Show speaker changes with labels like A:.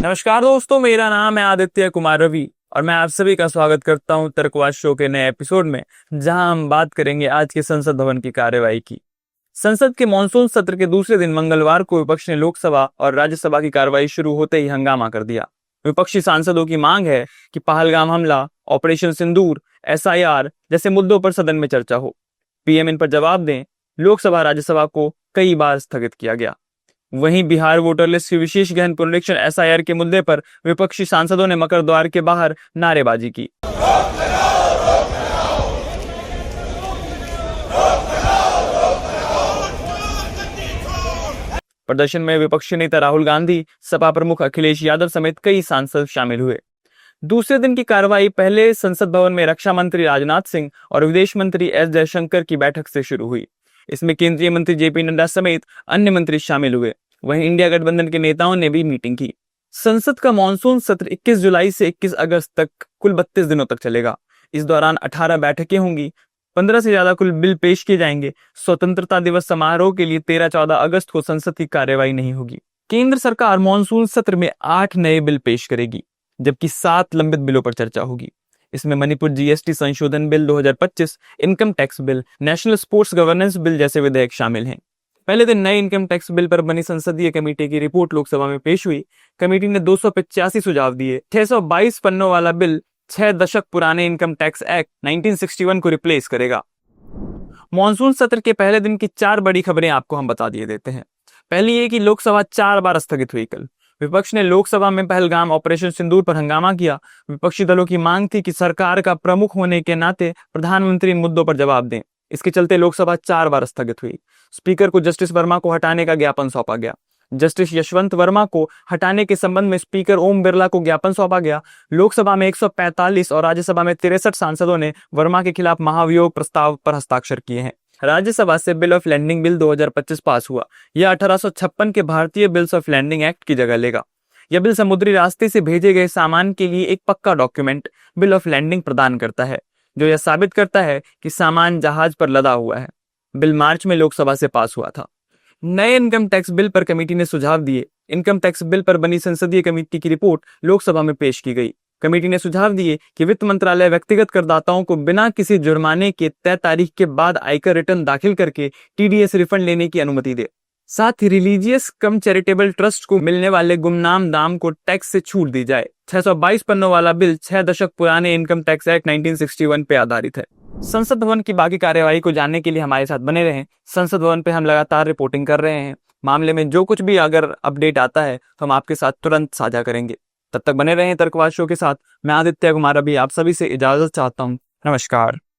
A: नमस्कार दोस्तों, मेरा नाम है आदित्य कुमार रवि और मैं आप सभी का स्वागत करता हूं तर्कवाद शो के नए एपिसोड में, जहां हम बात करेंगे आज के संसद भवन की कार्यवाही की। संसद के मानसून सत्र के दूसरे दिन मंगलवार को विपक्ष ने लोकसभा और राज्यसभा की कार्यवाही शुरू होते ही हंगामा कर दिया। विपक्षी सांसदों की मांग है कि पहलगाम हमला, ऑपरेशन सिंदूर, SIR जैसे मुद्दों पर सदन में चर्चा हो। PM इन पर जवाब दें। लोकसभा राज्यसभा को कई बार स्थगित किया गया। वहीं बिहार वोटर लिस्ट की विशेष गहन पुनरीक्षण SIR के मुद्दे पर विपक्षी सांसदों ने मकर द्वार के बाहर नारेबाजी की। प्रदर्शन में विपक्षी नेता राहुल गांधी, सपा प्रमुख अखिलेश यादव समेत कई सांसद शामिल हुए। दूसरे दिन की कार्रवाई पहले संसद भवन में रक्षा मंत्री राजनाथ सिंह और विदेश मंत्री S जयशंकर की बैठक से शुरू हुई। इसमें केंद्रीय मंत्री JP नड्डा समेत अन्य मंत्री शामिल हुए। वहीं इंडिया गठबंधन के नेताओं ने भी मीटिंग की। संसद का मानसून सत्र 21 जुलाई से 21 अगस्त तक कुल 32 दिनों तक चलेगा। इस दौरान 18 बैठकें होंगी। 15 से ज्यादा कुल बिल पेश किए जाएंगे। स्वतंत्रता दिवस समारोह के लिए 13-14 अगस्त को संसद की कार्यवाही नहीं होगी। केंद्र सरकार मानसून सत्र में 8 नए बिल पेश करेगी, जबकि 7 लंबित बिलों पर चर्चा होगी। इसमें मणिपुर GST संशोधन bill 2025, income tax bill, national sports governance bill जैसे विधेयक शामिल हैं। पहले दिन नए इनकम टैक्स बिल पर बनी संसदीय कमेटी की रिपोर्ट लोकसभा में पेश हुई। कमेटी ने 285 सुझाव दिए। 622 पन्नों वाला बिल 6 दशक पुराने इनकम टैक्स एक्ट 1961 को रिप्लेस करेगा। मॉनसून सत्र के पहले दिन की 4 बड़ी खबरें आपको हम बता दिए देते हैं। पहली ये कि लोकसभा 4 बार स्थगित हुई। कल विपक्ष ने लोकसभा में पहलगाम ऑपरेशन सिंदूर पर हंगामा किया। विपक्षी दलों की मांग थी कि सरकार का प्रमुख होने के नाते प्रधानमंत्री इन मुद्दों पर जवाब दें। इसके चलते लोकसभा 4 बार स्थगित हुई। स्पीकर को जस्टिस वर्मा को हटाने का ज्ञापन सौंपा गया। जस्टिस यशवंत वर्मा को हटाने के संबंध में स्पीकर ओम बिरला को ज्ञापन सौंपा गया। लोकसभा में 145 और राज्यसभा में 63 सांसदों ने वर्मा के खिलाफ महाभियोग प्रस्ताव पर हस्ताक्षर किए हैं। राज्यसभा से बिल ऑफ लैंडिंग बिल 2025 पास हुआ। यह 1856 के भारतीय बिल्स ऑफ लैंडिंग एक्ट की जगह लेगा। यह बिल समुद्री रास्ते से भेजे गए सामान के लिए एक पक्का डॉक्यूमेंट बिल ऑफ लैंडिंग प्रदान करता है, जो यह साबित करता है कि सामान जहाज पर लदा हुआ है। बिल मार्च में लोकसभा से पास हुआ था। नए इनकम टैक्स बिल पर कमेटी ने सुझाव दिए। इनकम टैक्स बिल पर बनी संसदीय कमेटी की रिपोर्ट लोकसभा में पेश की गई। कमेटी ने सुझाव दिए कि वित्त मंत्रालय व्यक्तिगत करदाताओं को बिना किसी जुर्माने के तय तारीख के बाद आयकर रिटर्न दाखिल करके TDS रिफंड लेने की अनुमति दे। साथ ही रिलीजियस कम चैरिटेबल ट्रस्ट को मिलने वाले गुमनाम दाम को टैक्स से छूट दी जाए। 622 पन्नों वाला बिल 6 दशक पुराने इनकम टैक्स एक्ट 1961 पे आधारित है। संसद भवन की बाकी कार्यवाही को जानने के लिए हमारे साथ बने रहें। संसद भवन पे हम लगातार रिपोर्टिंग कर रहे हैं। मामले में जो कुछ भी अगर अपडेट आता है तो हम आपके साथ तुरंत साझा करेंगे। तब तक बने रहें तर्कवाद शो के साथ। मैं आदित्य कुमार अभी आप सभी से इजाजत चाहता हूँ। नमस्कार।